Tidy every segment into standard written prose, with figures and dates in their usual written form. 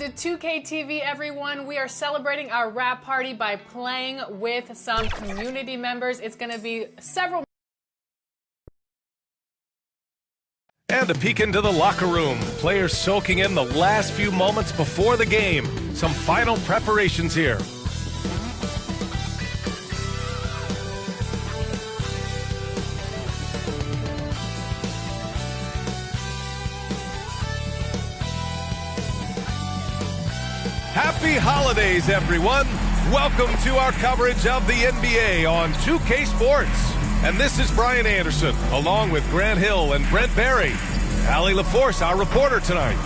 to 2K TV, everyone. We are celebrating our wrap party by playing with some community members. It's going to be several. And a peek into the locker room. Players soaking in the last few moments before the game. Some final preparations here. Happy holidays, everyone. Welcome to our coverage of the NBA on 2K Sports. And this is Brian Anderson, along with Grant Hill and Brent Berry. Allie LaForce, our reporter tonight.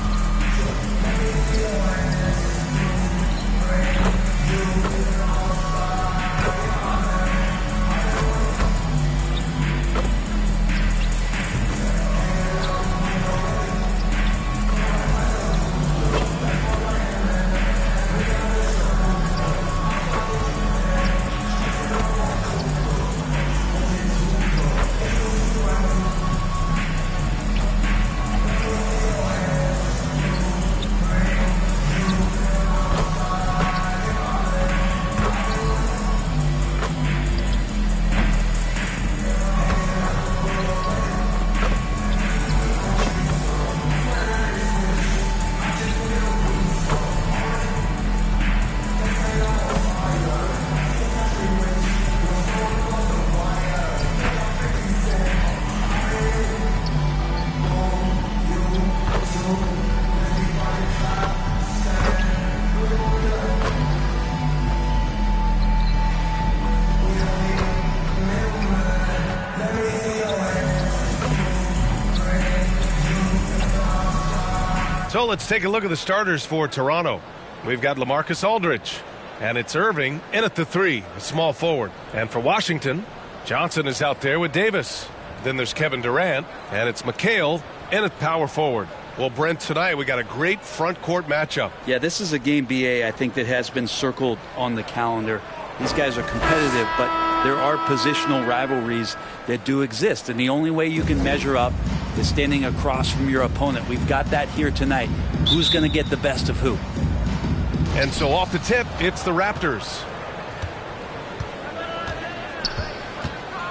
So let's take a look at the starters for Toronto. We've got LaMarcus Aldridge, and it's Irving in at the 3, a small forward. And for Washington, Johnson is out there with Davis. Then there's Kevin Durant, and it's McHale in at power forward. Well, Brent, tonight we got a great front court matchup. Yeah, this is a game, BA, I think that has been circled on the calendar. These guys are competitive, but there are positional rivalries that do exist. And the only way you can measure up is standing across from your opponent. We've got that here tonight. Who's going to get the best of who? And so off the tip, it's the Raptors.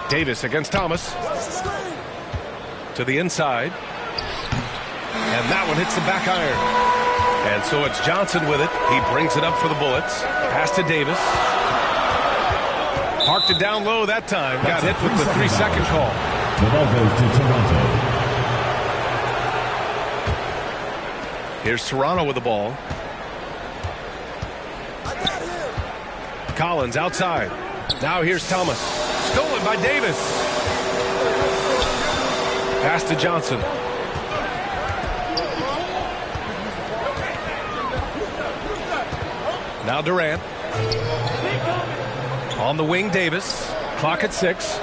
Davis against Thomas. To the inside. And that one hits the back iron. And so it's Johnson with it. He brings it up for the Bullets. Pass to Davis. Parked it down low that time. Got hit with the 3-second call. The ball goes to Toronto. Here's Toronto with the ball. Collins outside. Now here's Thomas. Stolen by Davis. Pass to Johnson. Now Durant. On the wing, Davis. Clock at 6.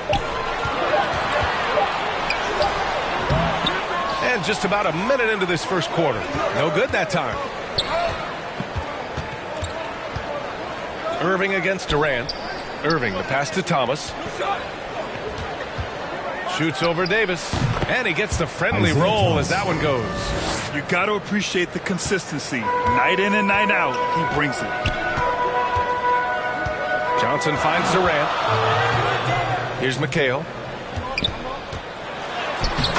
And just about a minute into this first quarter. No good that time. Irving against Durant. Irving, the pass to Thomas. Shoots over Davis. And he gets the friendly roll as that one goes. You got to appreciate the consistency. Night in and night out, he brings it. Johnson finds Durant. Here's McHale.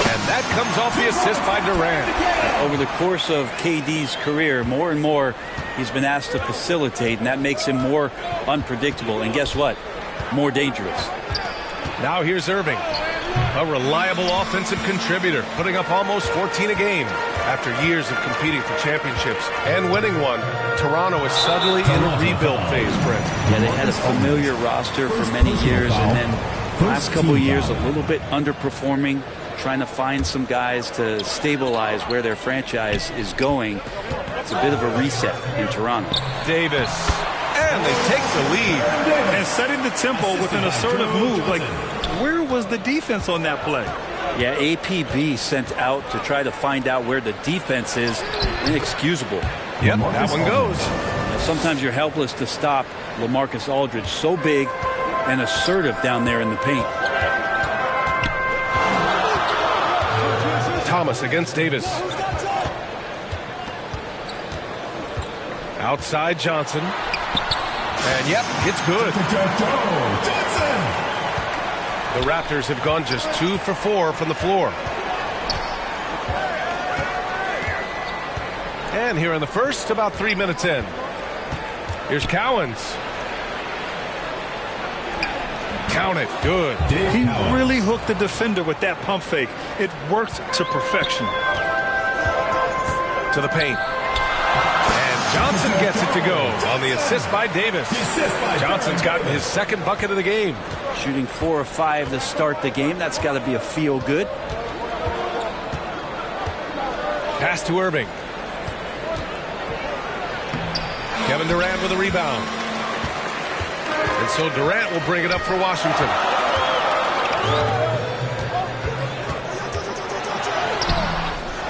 And that comes off the assist by Durant. Over the course of KD's career, more and more he's been asked to facilitate, and that makes him more unpredictable. And guess what? More dangerous. Now here's Irving. A reliable offensive contributor, putting up almost 14 a game. After years of competing for championships and winning one, Toronto is suddenly in a rebuild phase, Brent. Yeah, they had a familiar roster for many years, and then the last couple of years a little bit underperforming, trying to find some guys to stabilize where their franchise is going. It's a bit of a reset in Toronto. Davis, and they take the lead. And setting the tempo with an assertive move. Like, where was the defense on that play? Yeah, APB sent out to try to find out where the defense is. Inexcusable. Yep, that one goes. Sometimes you're helpless to stop LaMarcus Aldridge, so big and assertive down there in the paint. Thomas against Davis. Outside Johnson. And yep, it's good. The Raptors have gone just 2 for 4 from the floor. And here in the first, about 3 minutes in. Here's Cowens. Count it. Good. He really hooked the defender with that pump fake. It worked to perfection. To the paint. And Johnson gets it to go on the assist by Davis. Johnson's gotten his second bucket of the game. Shooting 4 of 5 to start the game. That's got to be a feel good. Pass to Irving. Kevin Durant with a rebound. And so Durant will bring it up for Washington.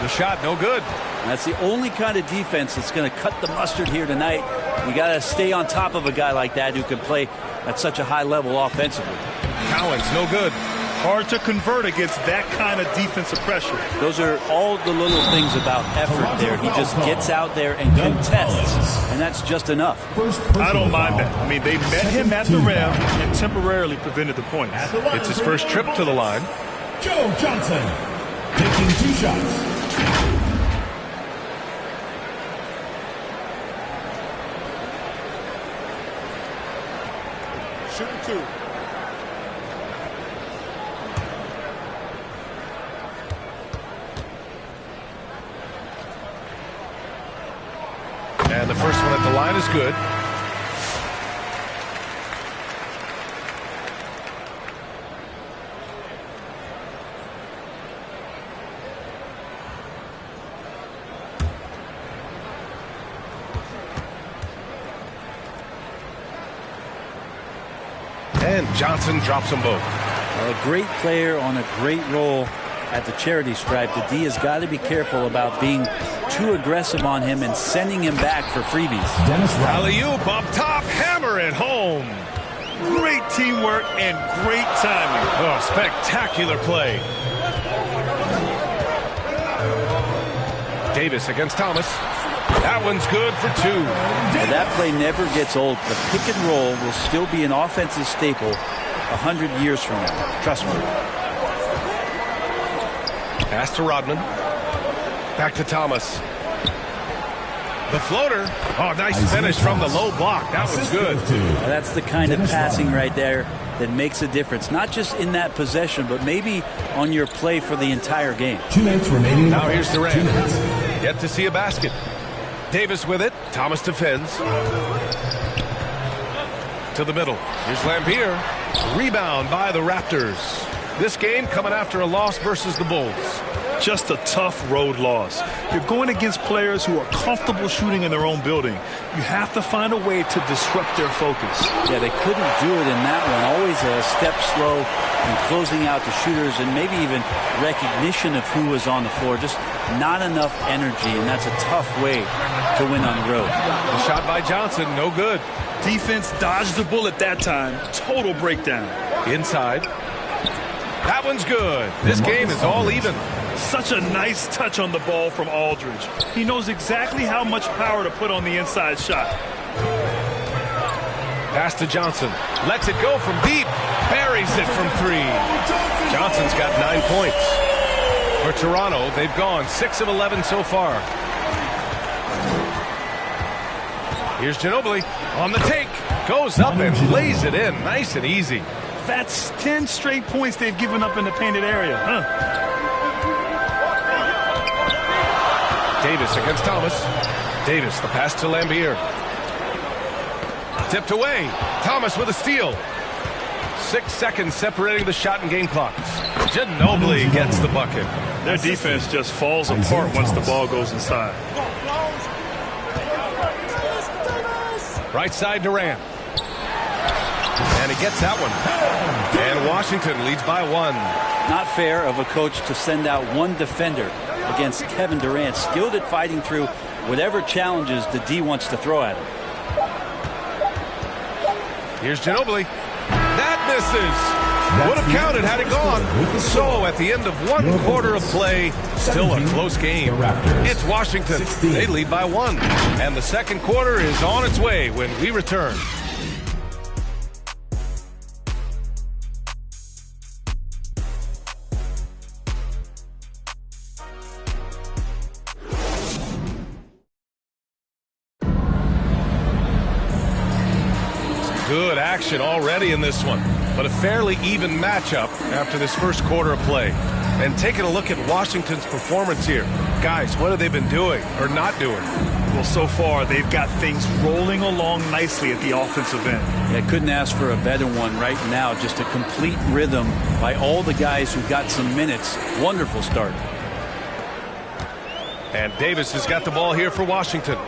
The shot, no good. And that's the only kind of defense that's going to cut the mustard here tonight. You got to stay on top of a guy like that who can play at such a high level offensively. Cowens, no good. Hard to convert against that kind of defensive pressure. Those are all the little things about effort there. He just gets out there and contests, and that's just enough. I don't mind that. I mean, they met him at the rim and temporarily prevented the points. It's his first trip to the line. Joe Johnson taking 2 shots. Shooting 2. And the first one at the line is good. And Johnson drops them both. A great player on a great role at the charity stripe. The D has got to be careful about being too aggressive on him and sending him back for freebies. Alley-oop up top, hammer it home. Great teamwork and great timing. Oh, spectacular play. Davis against Thomas. That one's good for 2. And that play never gets old. The pick and roll will still be an offensive staple 100 years from now. Trust me. Pass to Rodman. Back to Thomas. The floater. Oh, nice finish from the low block. That was good. That's the kind of passing right there that makes a difference. Not just in that possession, but maybe on your play for the entire game. 2 minutes remaining. Now here's Durant. Yet to see a basket. Davis with it. Thomas defends. To the middle. Here's Lampier. Rebound by the Raptors. This game coming after a loss versus the Bulls. Just a tough road loss. You're going against players who are comfortable shooting in their own building. You have to find a way to disrupt their focus. Yeah, they couldn't do it in that one. Always a step slow in closing out the shooters and maybe even recognition of who was on the floor. Just not enough energy, and that's a tough way to win on the road. The shot by Johnson, no good. Defense dodged the bullet that time. Total breakdown. Inside. That one's good. This game is all even. Such a nice touch on the ball from Aldridge. He knows exactly how much power to put on the inside shot. Pass to Johnson. Lets it go from deep. Buries it from 3. Johnson's got 9 points. For Toronto, they've gone 6 of 11 so far. Here's Ginobili on the take. Goes up and lays it in. Nice and easy. That's 10 straight points they've given up in the painted area. Davis against Thomas. Davis, the pass to Lambier. Tipped away. Thomas with a steal. 6 seconds separating the shot and game clocks. Ginobili gets the bucket. Their defense just falls apart once the ball goes inside. Right side Durant. And he gets that one. And Washington leads by 1. Not fair of a coach to send out one defender against Kevin Durant, skilled at fighting through whatever challenges the D wants to throw at him. Here's Ginobili. That misses. Would have counted had it gone. So at the end of one quarter of play, still a close game. It's Washington. They lead by 1. And the second quarter is on its way when we return. Good action already in this one, but a fairly even matchup after this first quarter of play. And taking a look at Washington's performance here. Guys, what have they been doing or not doing? Well, so far, they've got things rolling along nicely at the offensive end. Yeah, couldn't ask for a better one right now. Just a complete rhythm by all the guys who got some minutes. Wonderful start. And Davis has got the ball here for Washington.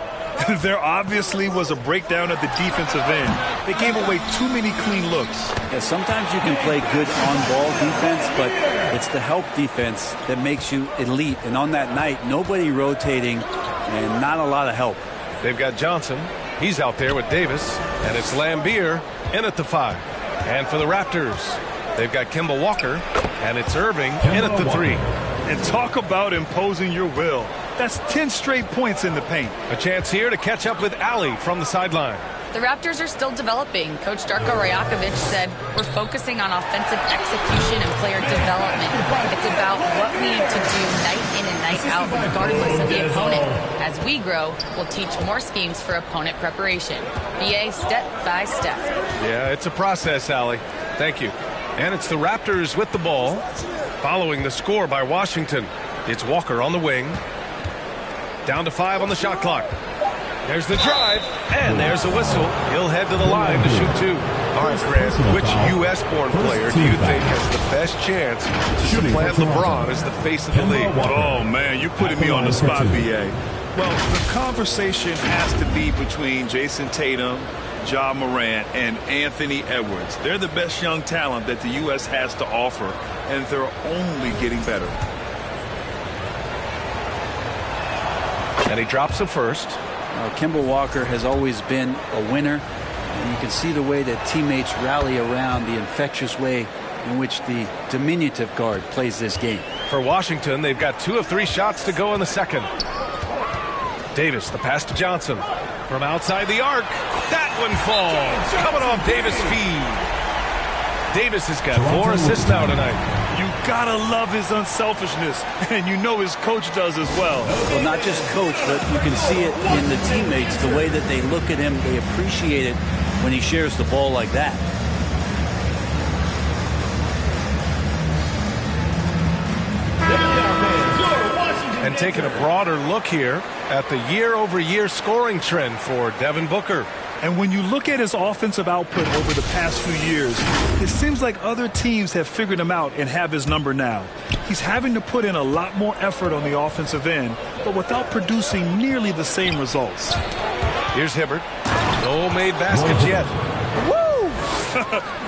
There obviously was a breakdown at the defensive end. They gave away too many clean looks. Yeah, sometimes you can play good on-ball defense, but it's the help defense that makes you elite. And on that night, nobody rotating and not a lot of help. They've got Johnson. He's out there with Davis. And it's Lambier in at the 5. And for the Raptors, they've got Kemba Walker. And it's Irving in at the 3. And talk about imposing your will. That's 10 straight points in the paint. A chance here to catch up with Ali from the sideline. The Raptors are still developing. Coach Darko Rajakovic said, we're focusing on offensive execution and player development. It's about what we need to do night in and night out, regardless of the opponent. As we grow, we'll teach more schemes for opponent preparation. BA step by step. Yeah, it's a process, Ali. Thank you. And it's the Raptors with the ball, following the score by Washington. It's Walker on the wing. Down to 5 on the shot clock. There's the drive, and there's a whistle. He'll head to the line to shoot 2. All right, Grant, which U.S.-born player do you think has the best chance to supplant LeBron as the face of the league? Oh, man, you're putting me on the spot, B.A. Well, the conversation has to be between Jason Tatum, Ja Morant, and Anthony Edwards. They're the best young talent that the U.S. has to offer, and they're only getting better. And he drops it first. Kemba Walker has always been a winner, and you can see the way that teammates rally around, the infectious way in which the diminutive guard plays this game. For Washington, they've got 2 of 3 shots to go in the second. Davis, the pass to Johnson. From outside the arc, that one falls. Coming off Davis' feed. Davis has got 4 assists now tonight. You gotta love his unselfishness, and you know his coach does as well. Well, not just coach, but you can see it in the teammates, the way that they look at him. They appreciate it when he shares the ball like that. And taking a broader look here at the year-over-year scoring trend for Devin Booker. And when you look at his offensive output over the past few years, it seems like other teams have figured him out and have his number now. He's having to put in a lot more effort on the offensive end, but without producing nearly the same results. Here's Hibbert. No made baskets yet. Woo!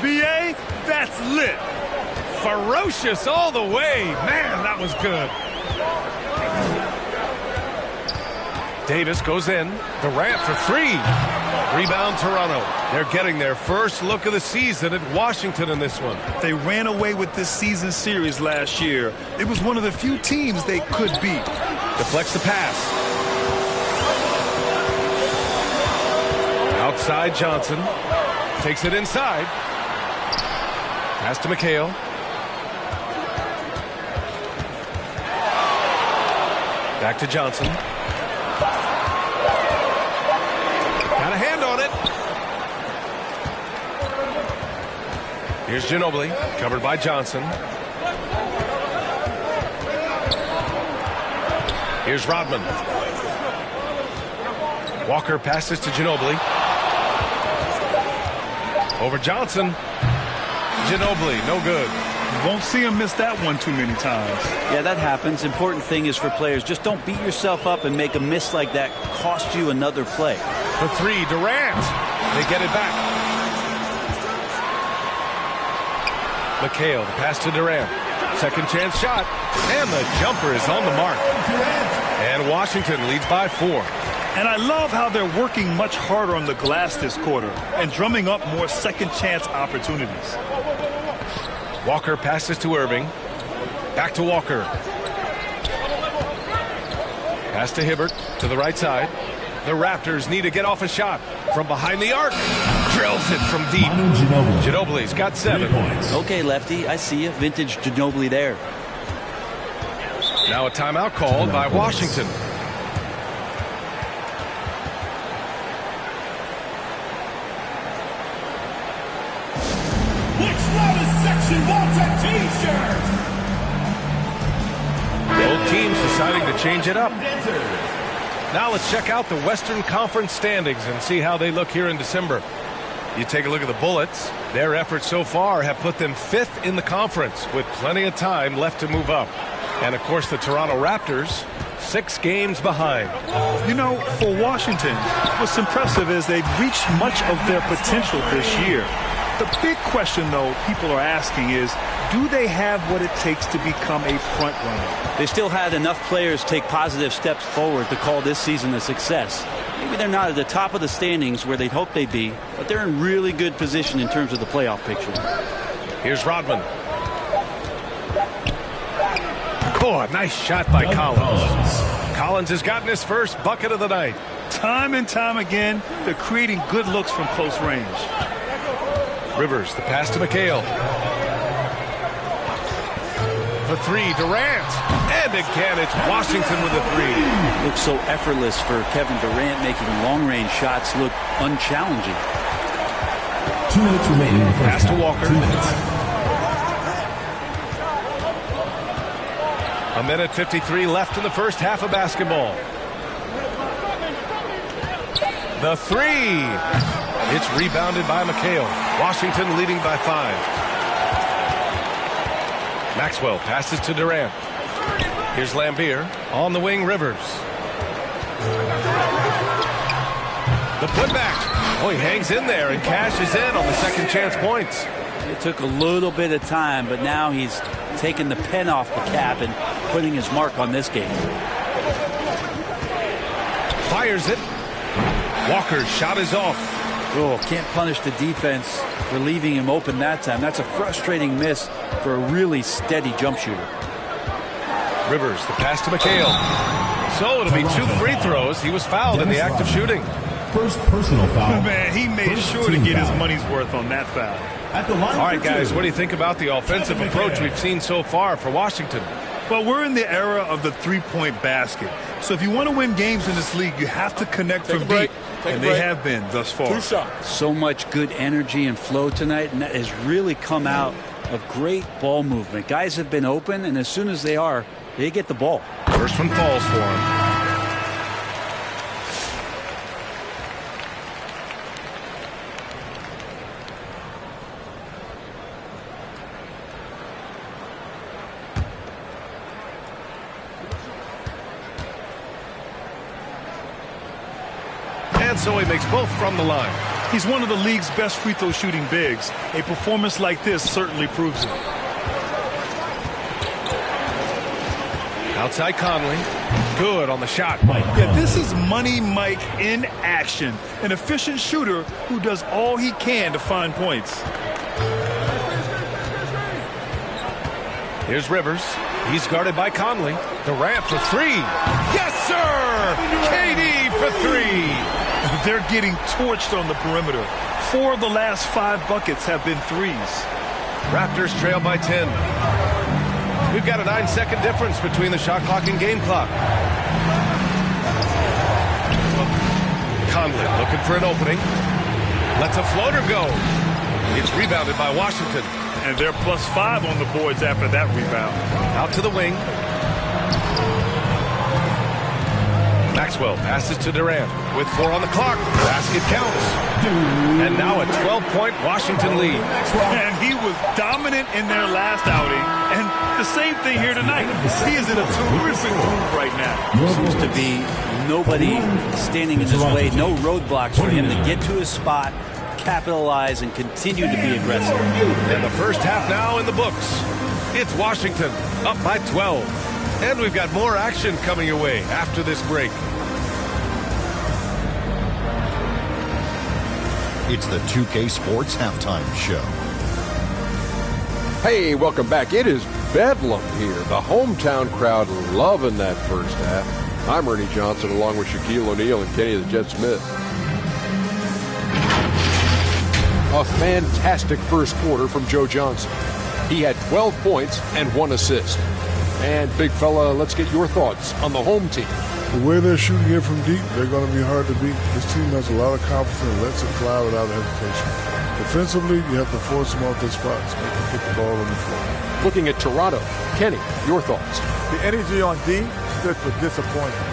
B.A., that's lit. Ferocious all the way. Man, that was good. Davis goes in. Durant for 3. Rebound Toronto. They're getting their first look of the season at Washington in this one. They ran away with this season series last year. It was one of the few teams they could beat. Deflects the pass. Outside Johnson. Takes it inside. Pass to McHale. Back to Johnson. Got a hand on it. Here's Ginobili, covered by Johnson. Here's Rodman. Walker passes to Ginobili. Over Johnson. Ginobili, no good. You won't see him miss that one too many times. Yeah, that happens. Important thing is for players, just don't beat yourself up and make a miss like that cost you another play. For 3, Durant. They get it back. McHale, the pass to Durant. Second chance shot. And the jumper is on the mark. And Washington leads by 4. And I love how they're working much harder on the glass this quarter and drumming up more second chance opportunities. Walker passes to Irving. Back to Walker. Pass to Hibbert to the right side. The Raptors need to get off a shot from behind the arc. Drills it from deep. Ginobili's got 7. Okay, Lefty, I see you. Vintage Ginobili there. Now a timeout called by Washington. Which loudest section wants a t-shirt? Both teams deciding to change it up. Now let's check out the Western Conference standings and see how they look here in December. You take a look at the Bullets. Their efforts so far have put them 5th in the conference with plenty of time left to move up. And, of course, the Toronto Raptors, 6 games behind. You know, for Washington, what's impressive is they've reached much of their potential this year. The big question, though, people are asking is, do they have what it takes to become a front runner? They still had enough players take positive steps forward to call this season a success. Maybe they're not at the top of the standings where they'd hope they'd be, but they're in really good position in terms of the playoff picture. Here's Rodman. Oh, a nice shot by Collins. Collins has gotten his first bucket of the night. Time and time again, they're creating good looks from close range. Rivers, the pass to McHale. The 3, Durant. And again, it's Washington with a 3. Looks so effortless for Kevin Durant, making long-range shots look unchallenging. 2 minutes remaining in the first Pass to half. Walker. 2 minutes. A minute 53 left in the first half of basketball. The 3. It's rebounded by McHale. Washington leading by 5. Maxwell passes to Durant. Here's Lambeer. On the wing, Rivers. The putback. Oh, he hangs in there and cashes in on the second chance points. It took a little bit of time, but now he's taking the pen off the cap and putting his mark on this game. Fires it. Walker's shot is off. Oh, can't punish the defense for leaving him open that time. That's a frustrating miss for a really steady jump shooter. Rivers, the pass to McHale. So it'll be 2 free throws. He was fouled in the act of shooting. First personal foul. Man, he made First sure to team get his foul. money's worth on that foul. At the line All right, for guys, two. what do you think about the offensive approach we've seen so far for Washington? Well, we're in the era of the three-point basket. So if you want to win games in this league, you have to connect from deep. And they have been thus far. So much good energy and flow tonight, and that has really come out of great ball movement. Guys have been open, and as soon as they are, they get the ball. First one falls for him. And so he makes both from the line. He's one of the league's best free throw shooting bigs. A performance like this certainly proves it. Outside Conley. Good on the shot. Yeah, this is Money Mike in action. An efficient shooter who does all he can to find points. Here's Rivers. He's guarded by Conley. Durant for 3. Yes, sir! KD for 3. They're getting torched on the perimeter. 4 of the last 5 buckets have been threes. Raptors trail by 10. We've got a 9-second difference between the shot clock and game clock. Conley looking for an opening. Lets a floater go. It's rebounded by Washington. And they're +5 on the boards after that rebound. Out to the wing. Maxwell passes to Durant with 4 on the clock. Basket counts. And now a 12-point Washington lead. And he was dominant in their last outing. And the same thing here tonight. He is in a terrific move right now. Seems to be nobody standing in his way, no roadblocks for him to get to his spot, capitalize, and continue to be aggressive. And the first half now in the books. It's Washington up by 12. And we've got more action coming your way after this break. It's the 2K Sports Halftime Show. Hey, welcome back. It is Bedlam here. The hometown crowd loving that first half. I'm Ernie Johnson along with Shaquille O'Neal and Kenny the Jet Smith. A fantastic first quarter from Joe Johnson. He had 12 points and 1 assist. And big fella, let's get your thoughts on the home team. The way they're shooting it from deep, they're going to be hard to beat. This team has a lot of confidence and lets it fly without hesitation. Defensively, you have to force them off their spots, make them put the ball on the floor. Looking at Toronto, Kenny, your thoughts? The energy on D stood for disappointment.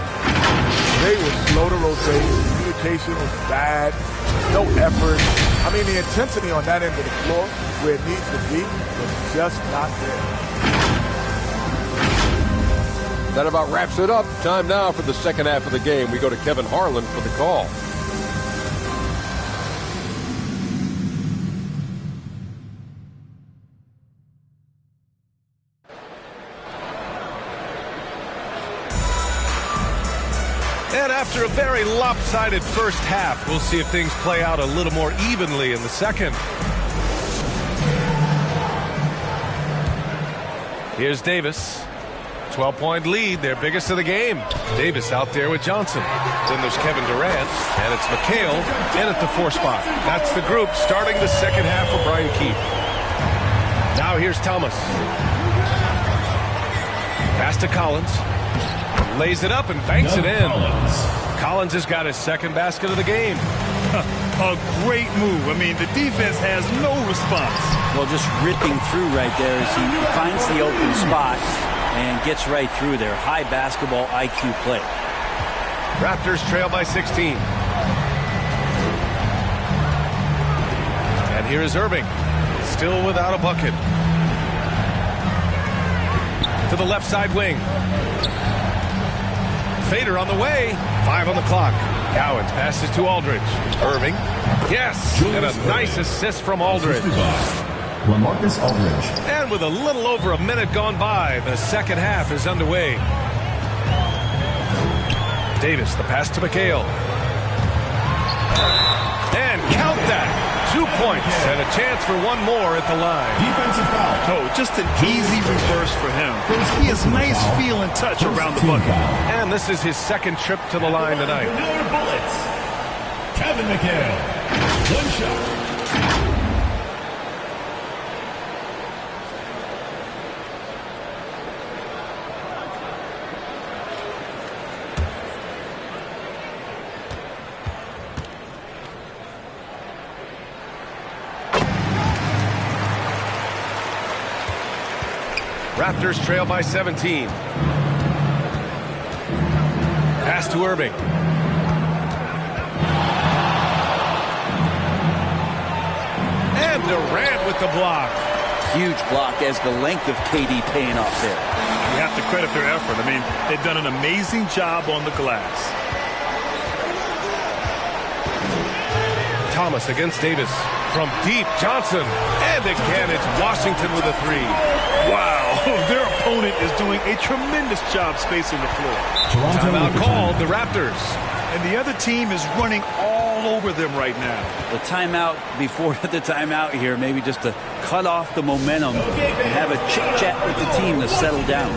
They were slow to rotate. Communication was bad. No effort. I mean, the intensity on that end of the floor, where it needs to be, was just not there. That about wraps it up. Time now for the second half of the game. We go to Kevin Harlan for the call. And after a very lopsided first half, we'll see if things play out a little more evenly in the second. Here's Davis. 12-point lead, their biggest of the game. Davis out there with Johnson. Then there's Kevin Durant, and it's McHale in at the 4 spot. That's the group starting the second half for Brian Keefe. Now here's Thomas. Pass to Collins. Lays it up and banks it in. Collins has got his second basket of the game. A great move. I mean, the defense has no response. Well, just ripping through right there as he finds the open spot and gets right through there. High basketball IQ play. Raptors trail by 16. And here is Irving. Still without a bucket. To the left side wing. Fader on the way. 5 on the clock. Cowens passes to Aldridge. Irving. Yes. And a nice assist from Aldridge. LaMarcus Aldridge. And with a little over a minute gone by, the second half is underway. Davis, the pass to McHale. And count that. 2 points and a chance for one more at the line. Defensive foul. Oh, just an easy reverse for him. He has nice feel and touch around the bucket. And this is his second trip to the line tonight. Bullets. Kevin McHale. One shot. Raptors trail by 17. Pass to Irving. And Durant with the block. Huge block as the length of KD paying off there. You have to credit their effort. I mean, they've done an amazing job on the glass. Thomas against Davis. From deep, Johnson. And again, it's Washington with a 3. Wow, their opponent is doing a tremendous job spacing the floor. Timeout called, the Raptors. And the other team is running all over them right now. The timeout before the timeout here, maybe just to cut off the momentum and have a chit-chat with the team to settle down.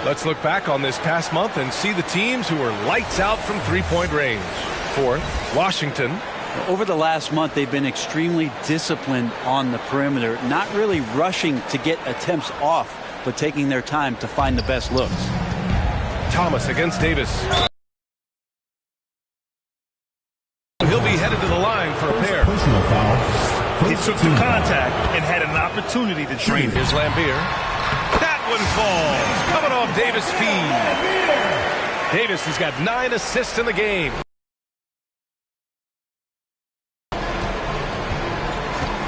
Let's look back on this past month and see the teams who were lights out from three-point range. Fourth, Washington. Over the last month, they've been extremely disciplined on the perimeter, not really rushing to get attempts off, but taking their time to find the best looks. Thomas against Davis. He'll be headed to the line for a pair. Personal foul. He took the contact and had an opportunity to drain it. Here's Lambier. That one falls. Coming off Davis' feed. Davis has got 9 assists in the game.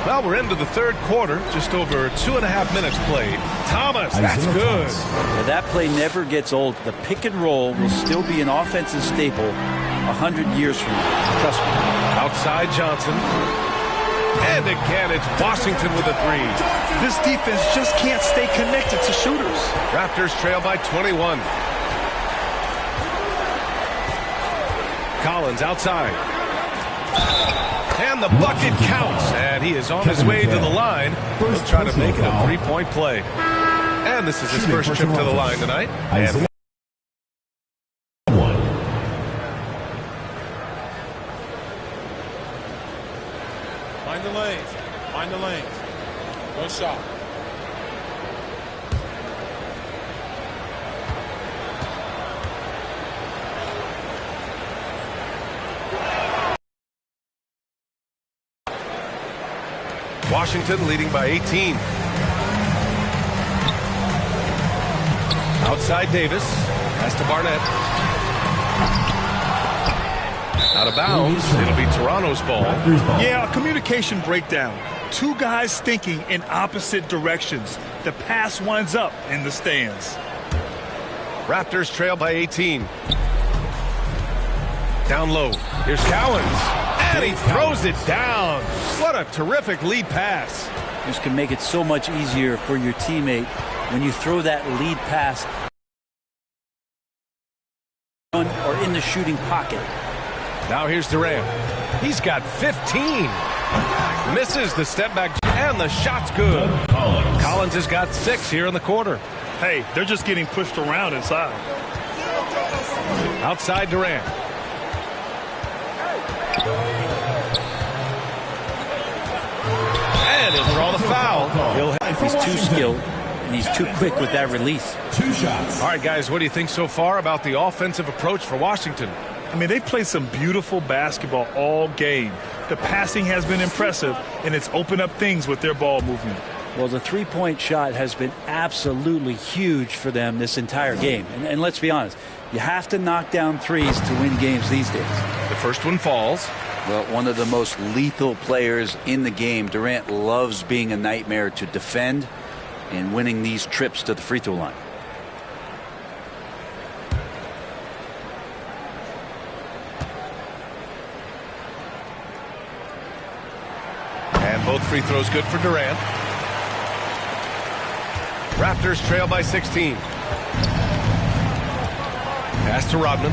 Well, we're into the third quarter. Just over 2.5 minutes played. Thomas, that's good. Yeah, that play never gets old. The pick and roll will still be an offensive staple 100 years from now. Trust me. Outside Johnson. And again, it's Washington with a 3. This defense just can't stay connected to shooters. Raptors trail by 21. Collins outside. And the bucket counts. And he is on his way to the line. He'll try to make it a 3-point play. And this is his first trip to the line tonight. And find the lanes. Find the lanes. One shot. Washington leading by 18. Outside Davis. Pass to Barnett. Out of bounds. It'll be Toronto's ball. Yeah, a communication breakdown. Two guys thinking in opposite directions. The pass winds up in the stands. Raptors trail by 18. Down low. Here's Cowens. And he throws it down. What a terrific lead pass. This can make it so much easier for your teammate when you throw that lead pass or in the shooting pocket. Now here's Durant. He's got 15. Misses the step back, and the shot's good. Collins has got 6 here in the quarter. Hey, they're just getting pushed around inside. Outside Durant. And he'll draw the foul. He's too skilled, and he's too quick with that release. 2 shots. All right, guys, what do you think so far about the offensive approach for Washington? I mean, they've played some beautiful basketball all game. The passing has been impressive, and it's opened up things with their ball movement. Well, the three-point shot has been absolutely huge for them this entire game. And let's be honest, you have to knock down threes to win games these days. The first one falls. Well, one of the most lethal players in the game. Durant loves being a nightmare to defend and winning these trips to the free throw line. And both free throws good for Durant. Raptors trail by 16. Pass to Rodman.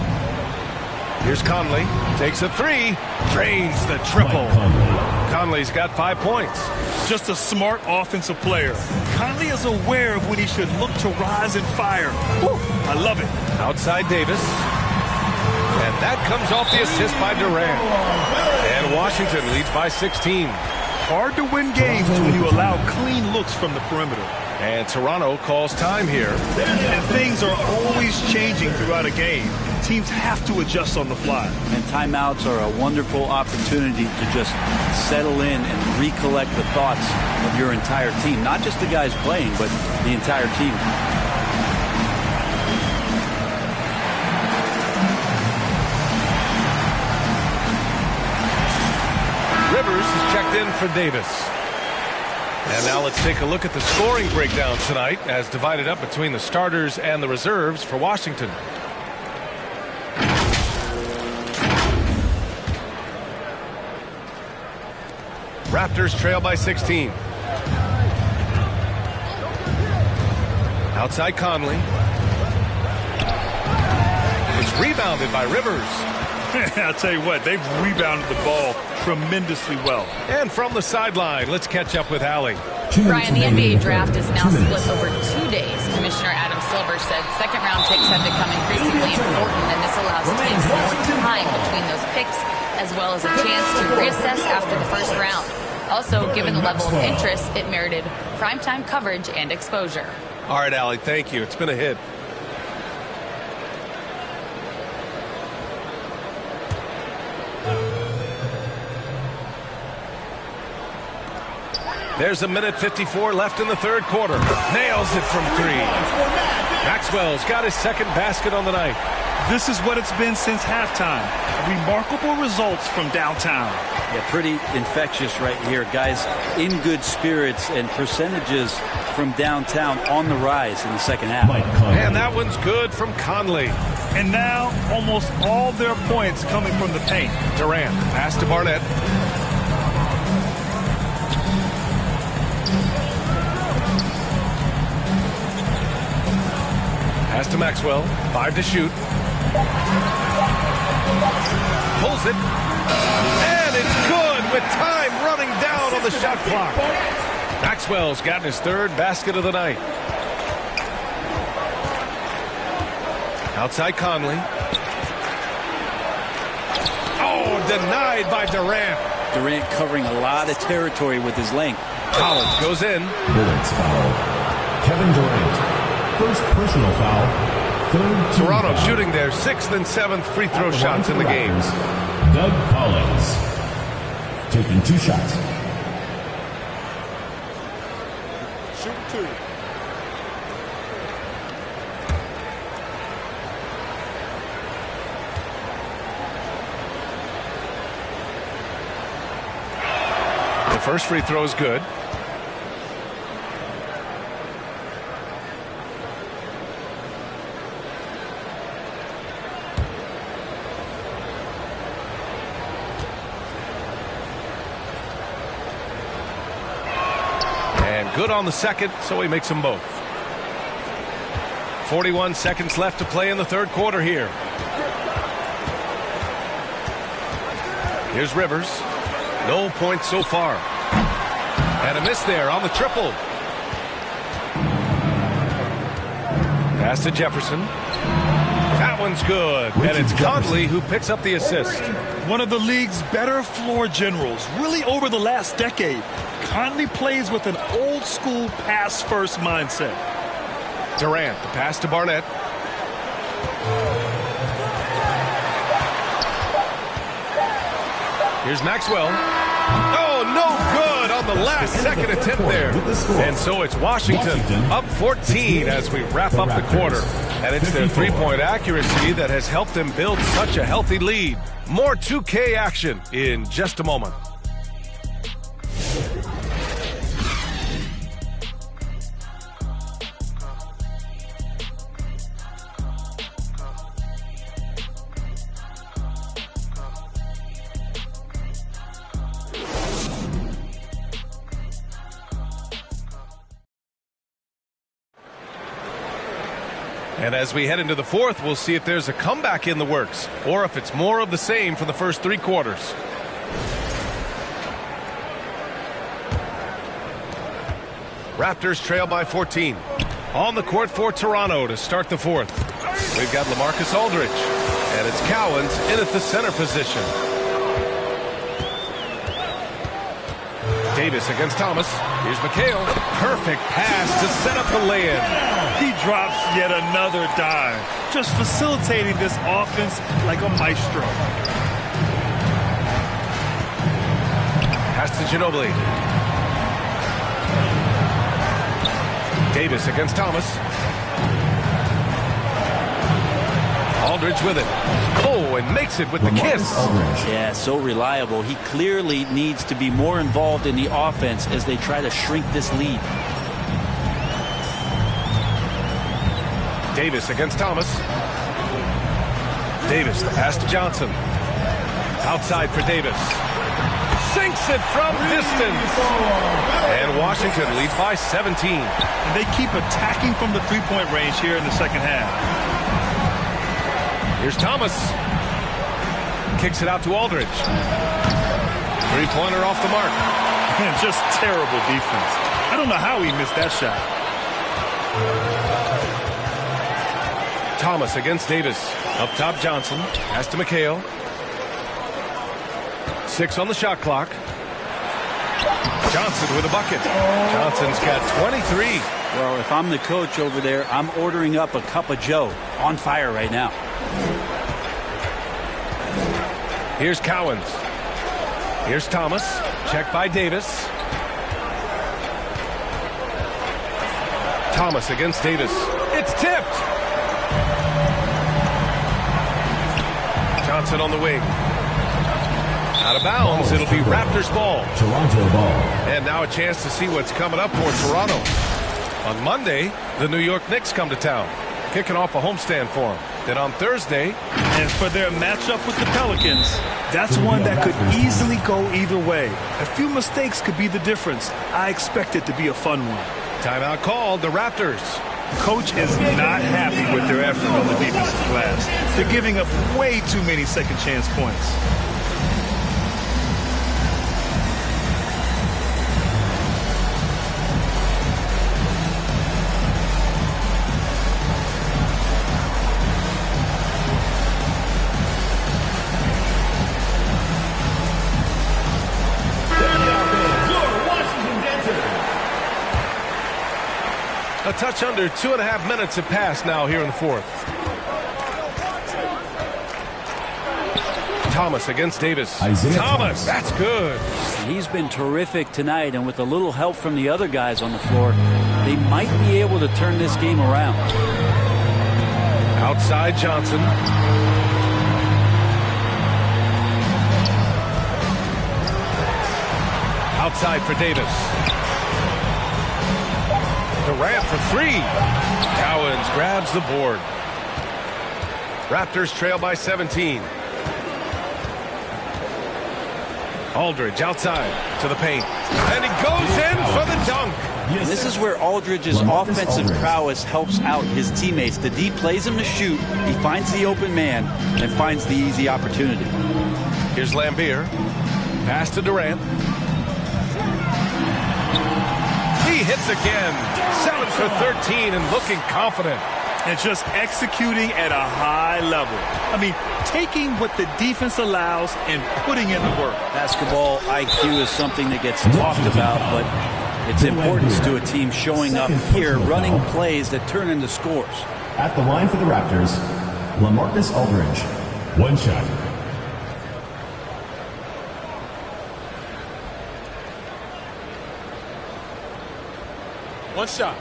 Here's Conley. Takes a 3. Drains the triple. Conley's got 5 points. Just a smart offensive player. Conley is aware of when he should look to rise and fire. Woo, I love it. Outside Davis. And that comes off the assist by Durant. And Washington leads by 16. Hard to win games when you allow clean looks from the perimeter. And Toronto calls time here. And things are always changing throughout a game. Teams have to adjust on the fly. And timeouts are a wonderful opportunity to just settle in and recollect the thoughts of your entire team. Not just the guys playing, but the entire team. Rivers is checked in for Davis. And now let's take a look at the scoring breakdown tonight as divided up between the starters and the reserves for Washington. Raptors trail by 16. Outside Conley. It's rebounded by Rivers. I'll tell you what, they've rebounded the ball tremendously well. And from the sideline, let's catch up with Allie. Brian, the NBA draft is now split over 2 days. Commissioner Adam Silver said second-round picks have become increasingly important, and this allows teams more time between those picks, as well as a chance to reassess after the first round. Also, given the level of interest, it merited primetime coverage and exposure. All right, Allie, thank you. It's been a hit. There's a minute 54 left in the third quarter. Nails it from three. Maxwell's got his second basket on the night. This is what it's been since halftime. Remarkable results from downtown. Yeah, pretty infectious right here. Guys in good spirits, and percentages from downtown on the rise in the second half. And that one's good from Conley. And now almost all their points coming from the paint. Durant, pass to Barnett. Pass to Maxwell. 5 to shoot. Pulls it. And it's good with time running down on the shot clock. Maxwell's gotten his third basket of the night. Outside Conley. Oh, denied by Durant. Durant covering a lot of territory with his length. Collins goes in. Bullets foul. Kevin Durant. First personal foul. Third team Toronto foul. shooting their 6th and 7th free throw shots in the game. Doug Collins taking 2 shots. Shoot 2. The first free throw is good. Good on the second, so he makes them both. 41 seconds left to play in the third quarter here. Here's Rivers. No points so far. And a miss there on the triple. Pass to Jefferson. That one's good. And it's Conley who picks up the assist. One of the league's better floor generals, really over the last decade. Conley plays with an old-school pass-first mindset. Durant, the pass to Barnett. Here's Maxwell. Oh, no good on the last second attempt there. And so it's Washington up 14 as we wrap up the quarter. And it's their three-point accuracy that has helped them build such a healthy lead. More 2K action in just a moment. And as we head into the fourth, we'll see if there's a comeback in the works or if it's more of the same for the first 3 quarters. Raptors trail by 14. On the court for Toronto to start the fourth. We've got LaMarcus Aldridge, and it's Cowens in at the center position. Davis against Thomas. Here's McHale. Perfect pass to set up the lay-in. He drops yet another dime, just facilitating this offense like a maestro. Pass to Ginobili. Davis against Thomas. Aldridge with it. Oh, and makes it with the kiss. Yeah, so reliable. He clearly needs to be more involved in the offense as they try to shrink this lead. Davis against Thomas. Davis, the pass to Johnson. Outside for Davis. Sinks it from distance. And Washington leads by 17. And they keep attacking from the three-point range here in the second half. Here's Thomas. Kicks it out to Aldridge. Three-pointer off the mark. And just terrible defense. I don't know how he missed that shot. Thomas against Davis. Up top, Johnson. Pass to McHale. 6 on the shot clock. Johnson with a bucket. Johnson's got 23. Well, if I'm the coach over there, I'm ordering up a cup of Joe. On fire right now. Here's Cowens. Here's Thomas. Checked by Davis. Thomas against Davis. It's tipped. Johnson on the wing. Out of bounds. It'll be Raptors ball. Toronto ball. And now a chance to see what's coming up for Toronto. On Monday, the New York Knicks come to town, kicking off a homestand for them. Then on Thursday, and for their matchup with the Pelicans, that's one that could easily go either way. A few mistakes could be the difference. I expect it to be a fun one. Timeout called. The Raptors. Coach is not happy with their effort on the defensive glass. They're giving up way too many second chance points. A touch under 2.5 minutes have passed now here in the fourth. Thomas against Davis. Thomas, that's good. He's been terrific tonight, and with a little help from the other guys on the floor, they might be able to turn this game around. Outside Johnson. Outside for Davis. Durant for three. Cowens grabs the board. Raptors trail by 17. Aldridge outside to the paint. And he goes in for the dunk. This is where Aldridge's offensive prowess helps out his teammates. The D plays him to shoot. He finds the open man and finds the easy opportunity. Here's Lambeer. Pass to Durant. He hits again. 7 for 13 and looking confident. And just executing at a high level. I mean, taking what the defense allows and putting in the work. Basketball IQ is something that gets talked about, but its importance to a team showing up here, running plays that turn into scores. At the line for the Raptors, LaMarcus Aldridge. One shot. One shot.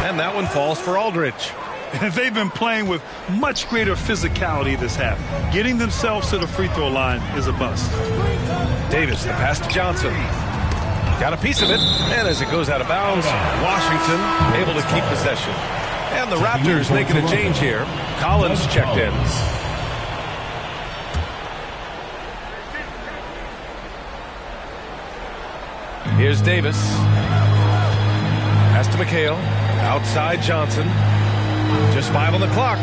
And that one falls for Aldridge. They've been playing with much greater physicality this half. Getting themselves to the free throw line is a must. Davis, the pass to Johnson. Got a piece of it, and as it goes out of bounds, Washington able to keep possession. And the Raptors making a change here. Collins checked in. Here's Davis. Pass to McHale. Outside Johnson. Just 5 on the clock.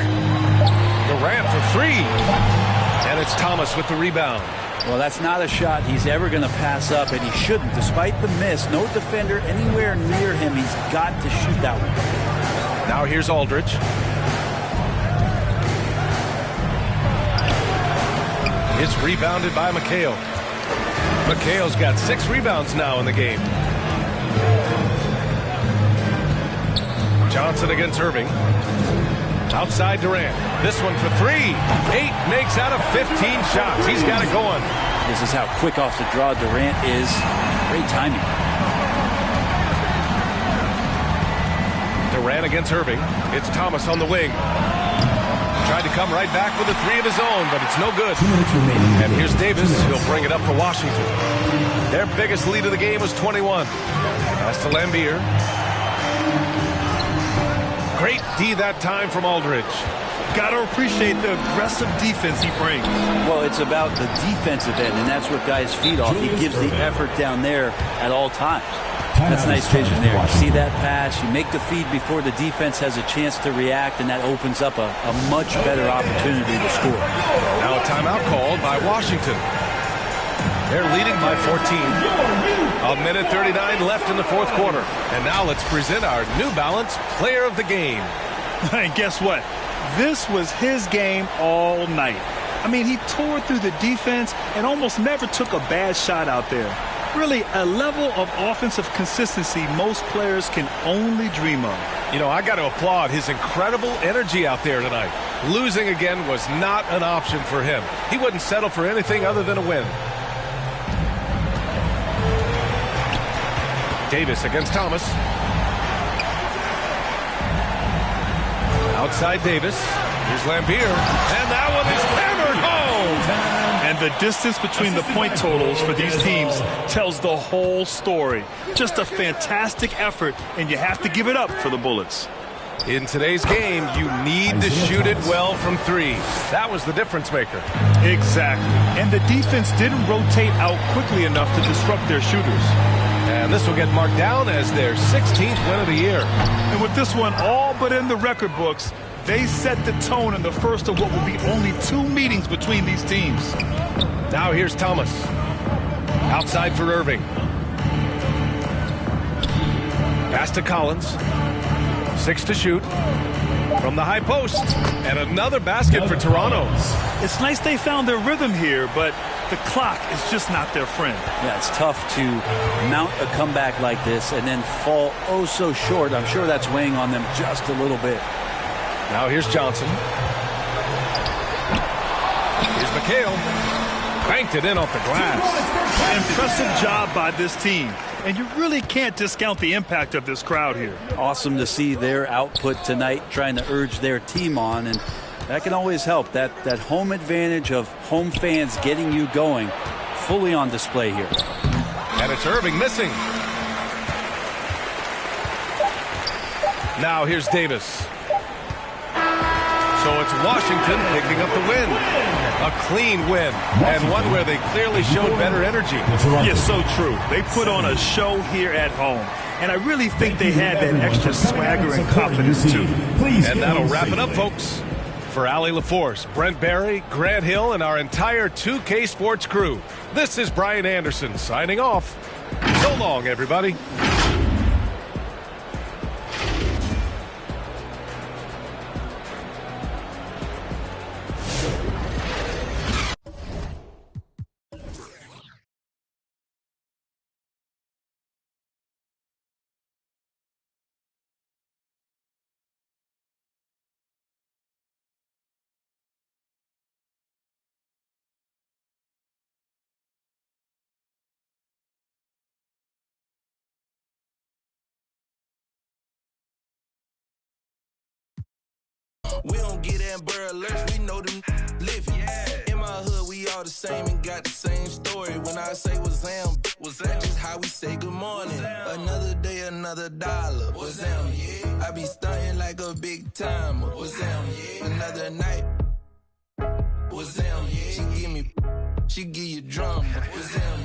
Durant for three. And it's Thomas with the rebound. Well, that's not a shot he's ever going to pass up, and he shouldn't. Despite the miss, no defender anywhere near him. He's got to shoot that one. Now here's Aldridge. It's rebounded by McHale. McHale's got 6 rebounds now in the game. Johnson against Irving. Outside Durant. This one for three. 8 makes out of 15 shots. He's got it going. This is how quick off the draw Durant is. Great timing. Durant against Irving. It's Thomas on the wing. Tried to come right back with a 3 of his own, but it's no good. 2 minutes remaining. And here's Davis. He'll bring it up for Washington. Their biggest lead of the game was 21. Pass to Lambeer. Great D that time from Aldridge. Got to appreciate the aggressive defense he brings. Well, it's about the defensive end, and that's what guys feed off. He gives the effort down there at all times. That's nice vision there. You see that pass, you make the feed before the defense has a chance to react, and that opens up a much better opportunity to score. Now a timeout called by Washington. They're leading by 14. A minute 39 left in the fourth quarter. And now let's present our New Balance Player of the Game. And guess what? This was his game all night. I mean, he tore through the defense and almost never took a bad shot out there. Really a level of offensive consistency most players can only dream of. You know, I got to applaud his incredible energy out there tonight. Losing again was not an option for him. He wouldn't settle for anything other than a win. Davis against Thomas. Outside Davis. Here's Lambier. And that one is hammered home. And the distance between the point totals for these teams tells the whole story. Just a fantastic effort, and you have to give it up for the Bullets. In today's game, you need to shoot it well from three. That was the difference maker. Exactly. And the defense didn't rotate out quickly enough to disrupt their shooters. And this will get marked down as their 16th win of the year. And with this one all but in the record books, they set the tone in the first of what will be only 2 meetings between these teams. Now here's Thomas. Outside for Irving. Pass to Collins. 6 to shoot. From the high post. And another basket for Toronto. It's nice they found their rhythm here, but the clock is just not their friend. Yeah, it's tough to mount a comeback like this and then fall oh so short. I'm sure that's weighing on them just a little bit. Now here's Johnson. Here's McHale. Banked it in off the glass. Impressive job by this team. And you really can't discount the impact of this crowd here. Awesome to see their output tonight, trying to urge their team on. And that can always help. That home advantage of home fans getting you going, fully on display here. And it's Irving missing. Now here's Davis. So it's Washington picking up the win. A clean win, and one where they clearly showed better energy. Yes, so true. They put on a show here at home, and I really think they had that extra swagger and confidence, too. And that'll wrap it up, folks. For Allie LaForce, Brent Barry, Grant Hill, and our entire 2K Sports crew, this is Brian Anderson signing off. So long, everybody. We don't get Amber alerts, we know them living. In my hood, we all the same and got the same story. When I say what's them, was that just how we say good morning? Another day, another dollar. What's them? I be stunting like a big timer. What's them? Another night. What's them? She give you drama. What's them?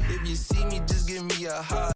If you see me, just give me a hug.